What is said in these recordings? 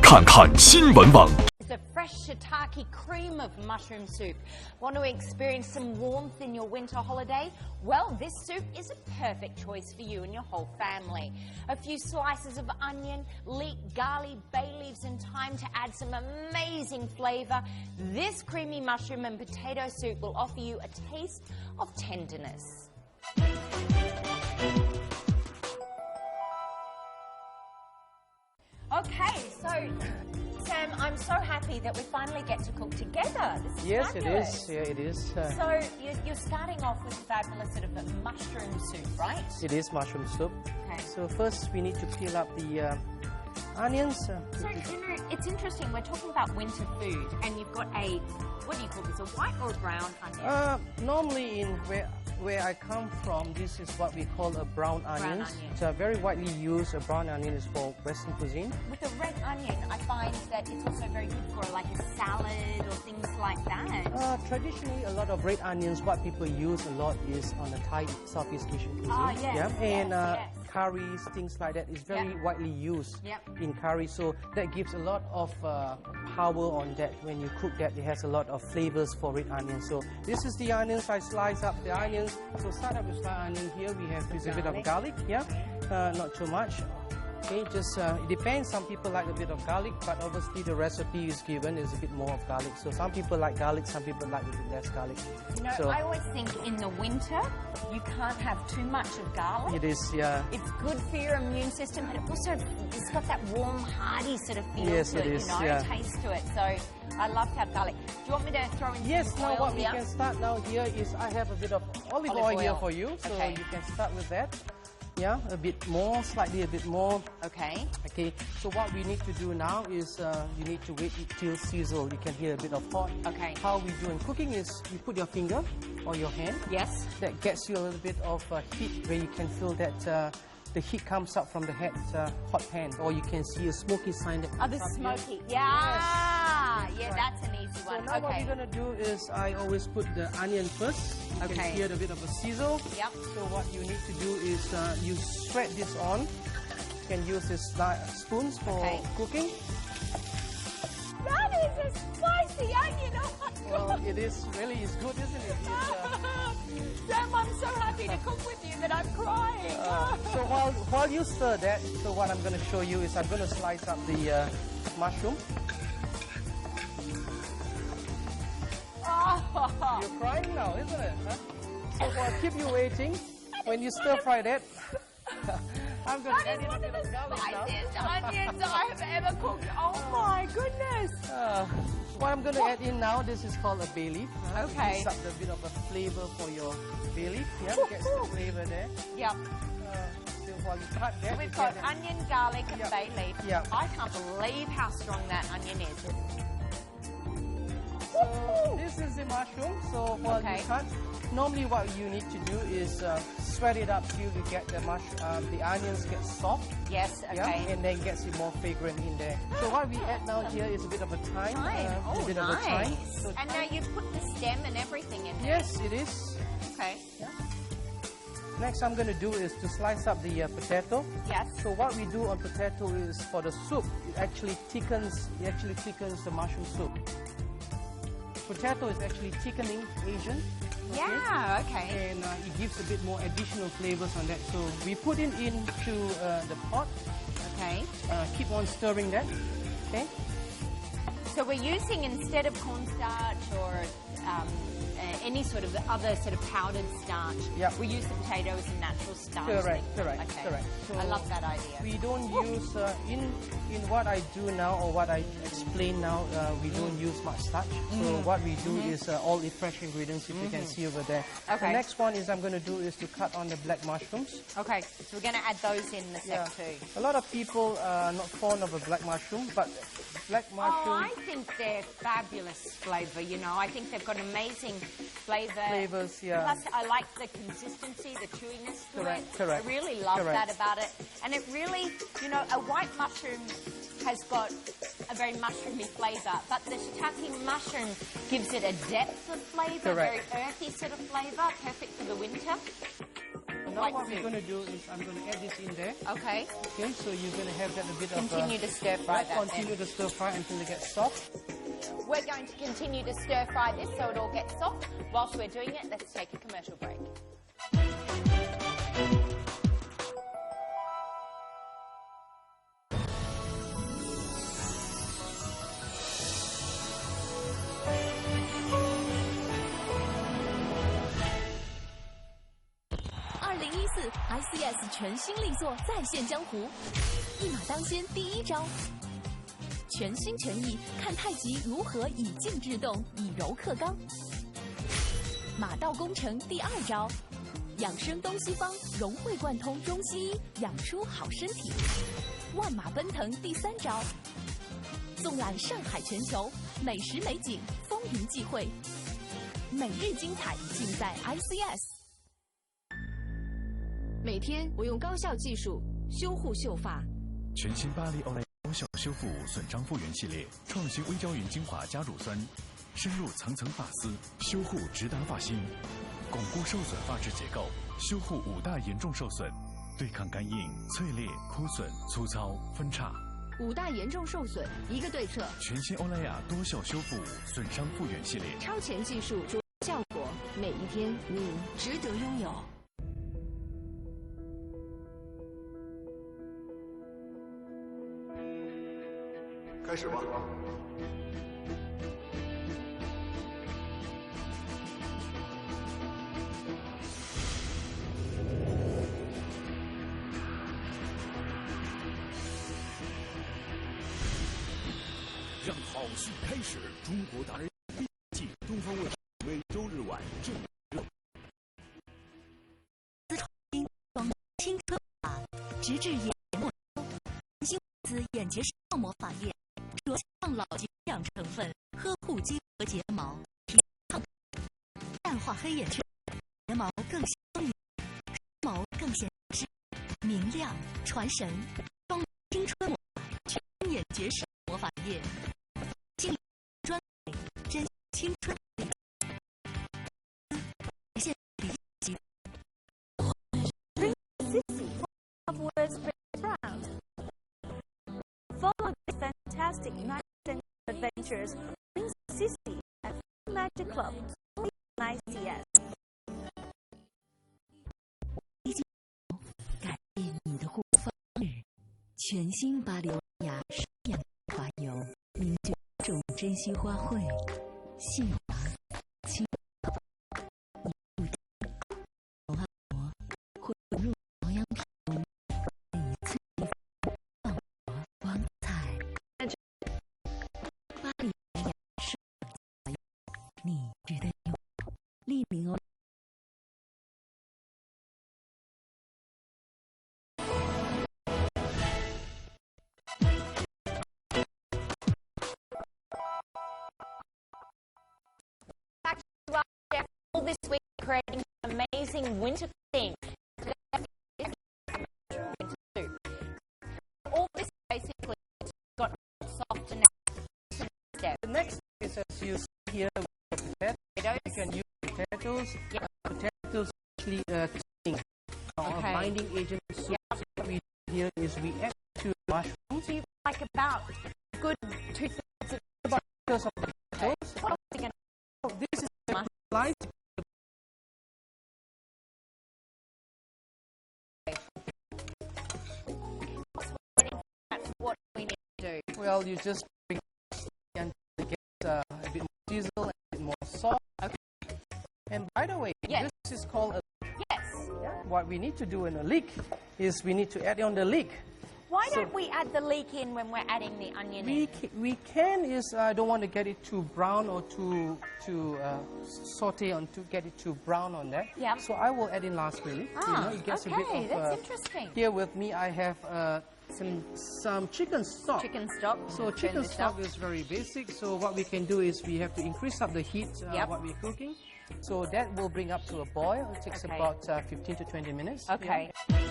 看看新闻网。 The fresh shiitake cream of mushroom soup. Want to experience some warmth in your winter holiday? Well, this soup is a perfect choice for you and your whole family. A few slices of onion, leek, garlic, bay leaves and thyme to add some amazing flavour. This creamy mushroom and potato soup will offer you a taste of tenderness. Okay, so Sam, I'm so happy that we finally get to cook together. This is yes, fabulous. it is. Yeah, it is. So you're starting off with fabulous sort of a mushroom soup, right? It is mushroom soup. Okay. So first we need to peel up the onions. So, you know, it's interesting. We're talking about winter food, and you've got a, what do you call this, a white or a brown onion? Normally in where I come from, this is what we call a brown onion. It's very widely used. A brown onion is for Western cuisine. With a red onion, I find that it's also very good for like a salad or things like that. Traditionally, a lot of red onions, what people use a lot is on the Thai Southeast Asian cuisine. Yes, yeah? And yes. curries, things like that is very widely used in curry. So that gives a lot of power on that. When you cook that, it has a lot of flavors for red onion. So this is the onions. I slice up the onions. So start up with the onion here. We have a bit of garlic. Yeah, not too much. Okay, just it depends. Some people like a bit of garlic, but obviously the recipe is given is a bit more of garlic. So some people like garlic, some people like a bit less garlic. You know, so, I always think in the winter you can't have too much of garlic. It is, yeah. It's good for your immune system, but it also it's got that warm, hearty sort of feel to it. Is, you know, taste to it. So I love to have garlic. Do you want me to throw in some oil? Now what we can start now here is I have a bit of olive oil here for you, so you can start with that. Yeah, a bit more, slightly a bit more. Okay. Okay, so what we need to do now is you need to wait till sizzle. You can hear a bit of hot. Okay. How we do in cooking is you put your finger or your hand. Yes. That gets you a little bit of heat where you can feel that the heat comes up from the hot pan, or you can see a smoky sign that comes up smoky. Here. Yeah, yes. Yeah, that's an easy one. So now what we're going to do is I always put the onion first. You can hear a bit of a sizzle. Yep. So what you need to do is you spread this on. You can use this spoons for cooking. That is a spicy onion. Oh my God. Well, it is really is good, isn't it? Sam, I'm so happy to cook with you that I'm crying. So while you stir that, so what I'm going to show you is I'm going to slice up the mushroom. You're crying now, isn't it? Huh? So I'll keep you waiting. When you stir fry that, I'm going to add in a bit of garlic now. Onions I have ever cooked. Oh my goodness. What I'm going to add in now, this is called a bay leaf. Okay. Gives up a bit of a flavor for your bay leaf. Yeah, gets the flavor there. Yep. So while you cut that, we've got onion, garlic, and bay leaf. Yeah. I can't believe how strong that onion is. So this is the mushroom. So while you cut, normally what you need to do is sweat it up till you get the onions get soft. Yes, okay. Yeah, and then gets it more fragrant in there. So what we add now here is a bit of a thyme. Oh, a bit nice. of a thyme. So and now you put the stem and everything in there. Yes, it is. Okay. Yeah. Next I'm going to do is to slice up the potato. Yes. So what we do on potato is for the soup, it actually thickens the mushroom soup. Potato is actually thickening agent. Yeah, okay. And it gives a bit more additional flavors on that. So we put it into the pot. Okay. Keep on stirring that. Okay. So we're using, instead of cornstarch or any sort of other sort of powdered starch, we use the potato as a natural starch. Correct. So I love that idea. We don't use, in what I do now or what I explain now, we don't use much starch. So what we do is all the fresh ingredients, if you can see over there. Okay. The next one is I'm going to do is to cut on the black mushrooms. Okay, so we're going to add those in the sec too. A lot of people are not fond of a black mushroom, but black mushroom... Oh, I think they're fabulous flavour, you know. I think they've got amazing flavors, yeah. Plus, I like the consistency, the chewiness to it. Correct. I really love that about it. And it really, you know, a white mushroom has got a very mushroomy flavour, but the shiitake mushroom gives it a depth of flavour, very earthy sort of flavour, perfect for the winter. now what we're going to do is I'm going to add this in there. Okay. Okay, so you're going to have that a bit continue to stir fry that. Continue to stir fry until it gets soft. We're going to continue to stir fry this so it all gets soft. Whilst we're doing it, let's take a commercial break. 2014 ICS 全新力作再现江湖，一马当先第一招，全心全意看太极如何以静制动，以柔克刚。马到功成第二招，养生东西方融会贯通中西医，养出好身体。万马奔腾第三招，纵览上海全球，美食美景风云际会，每日精彩尽在 ICS。 每天我用高效技术修护秀发。全新巴黎欧莱高效修复损伤复原系列，创新微胶原精华加乳酸，深入层层发丝，修护直达发心，巩固受损发质结构，修护5大严重受损，对抗干硬、脆裂、枯损、粗糙、分叉。5大严重受损，一个对策。全新欧莱雅多效修复损伤复原系列，超前技术，效果，每一天你值得拥有。 开始吧。让好戏开始！中国达人第一季东方卫视每周日晚正热。青春法，直至眼末，新子眼结石魔法液。 着抗老肌养成分，呵护肌和睫毛，淡化黑眼圈，睫毛更香腻，双毛更显示明亮传神。双青春魔法全眼结石魔法液，精专美真青春力，现比级。Follow the fantastic United Adventures in Sissy at Magic Club, ICS. 改变你的护肤日，全新巴黎欧雅双氧华油，凝聚种珍稀花卉，细滑轻柔，按摩会入保养品。 你值得拥有，利民哦。All this week creating an amazing winter theme. All this basically got soft and now. The next is as you see here. Potatoes. You can use potatoes. Yep. Potatoes actually cleaning a binding agent. So what we do here is we add to mushrooms. So you like about good 2/3 of the potatoes. What else are you going to do? This is light. What do we need to do? Well, you just bring it until it gets a bit more sizzle and a bit more salt. Okay. And by the way, yes. This is called a leek. Yes. Yeah. What we need to do in a leek is we need to add on the leek. Why don't we add the leek in when we're adding the onion in? We can is I don't want to get it too brown or too saute on to get it too brown on that. Yeah. So I will add in last really. It gets okay, a bit of, that's interesting. Here with me I have some chicken stock. Chicken stock. So chicken stock is very basic. So what we can do is we have to increase up the heat what we're cooking. So that will bring up to a boil. It takes about 15 to 20 minutes. Okay. Yeah.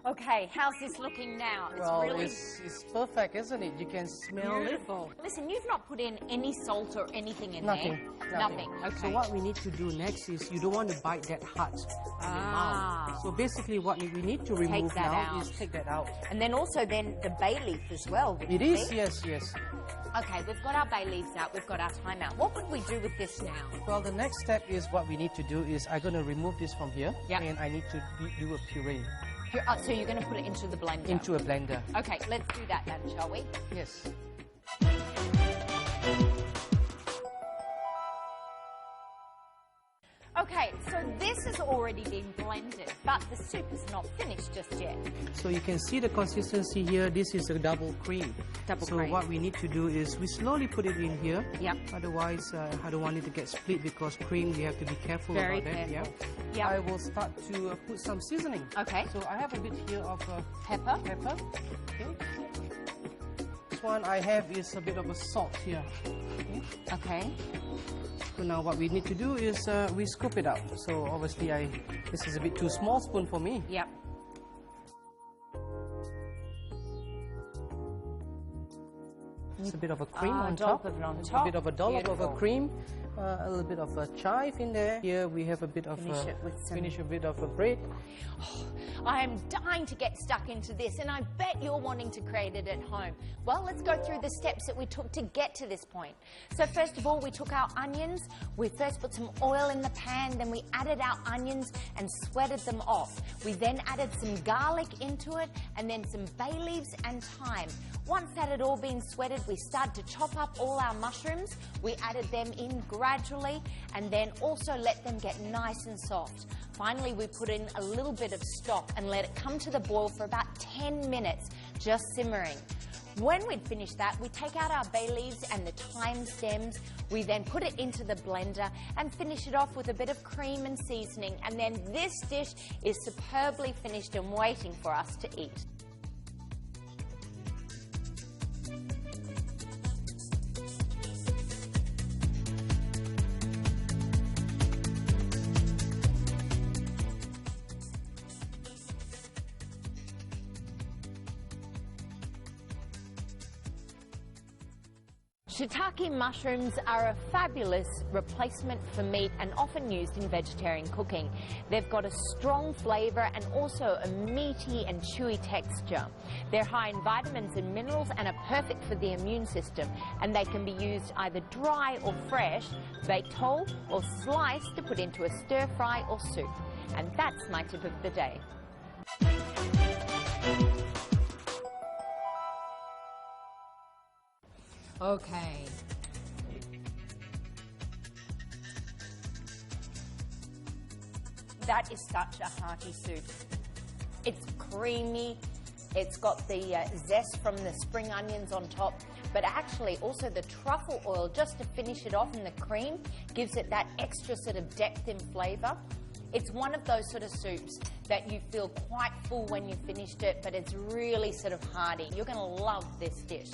Okay, how's this looking now? Well, it's perfect, isn't it? You can smell beautiful. Listen, you've not put in any salt or anything in Nothing. there? Nothing. Okay. So what we need to do next is you don't want to bite that hard in your mouth. So basically what we need to remove now is take that out. And then also then the bay leaf as well. It is, yes, yes. Okay, we've got our bay leaves out, we've got our thyme out. What would we do with this now? Well, the next step is what we need to do is I'm going to remove this from here. Yep. And I need to do a puree. So you're going to put it into the blender? Into a blender. Okay, let's do that then, shall we? Yes. Okay, so this has already been blended, but the soup is not finished just yet. So you can see the consistency here. This is a double cream. Cream. So what we need to do is we slowly put it in here. Yep. Otherwise, I don't want it to get split because cream, we have to be careful about that. Yeah. Yep. I will start to put some seasoning. Okay. So I have a bit here of pepper. Okay. This one I have is a bit of a salt here. Okay. So now what we need to do is we scoop it out. So obviously this is a bit too small spoon for me. Yep. It's a bit of a cream on top. Of it on top. A bit of a dollop Beautiful. of a cream. A little bit of a chive in there. Here we have a bit of finish a bit of a bread. I am dying to get stuck into this, and I bet you're wanting to create it at home. Well, let's go through the steps that we took to get to this point. So first of all, we took our onions. We first put some oil in the pan, then we added our onions and sweated them off. We then added some garlic into it, and then some bay leaves and thyme. Once that had all been sweated, we started to chop up all our mushrooms. We added them in gradually, and then also let them get nice and soft. Finally, we put in a little bit of stock and let it come to the boil for about 10 minutes, just simmering. When we'd finished that, we take out our bay leaves and the thyme stems. We then put it into the blender and finish it off with a bit of cream and seasoning. And then this dish is superbly finished and waiting for us to eat. Shiitake mushrooms are a fabulous replacement for meat and often used in vegetarian cooking. They've got a strong flavour and also a meaty and chewy texture. They're high in vitamins and minerals and are perfect for the immune system, and they can be used either dry or fresh, baked whole or sliced to put into a stir fry or soup. And that's my tip of the day. Okay. That is such a hearty soup. It's creamy, it's got the zest from the spring onions on top, but actually also the truffle oil, just to finish it off, in the cream, gives it that extra sort of depth in flavour. It's one of those sort of soups that you feel quite full when you've finished it, but it's really sort of hearty. You're going to love this dish.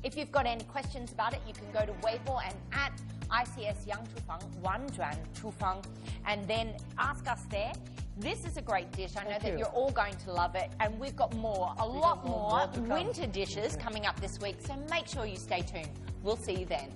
If you've got any questions about it, you can go to Weibo and at ICS Yang Chufang, Wanjuan Chufang, and then ask us there. This is a great dish. I know that you're all going to love it, and we've got a lot more winter dishes coming up this week, so make sure you stay tuned. We'll see you then.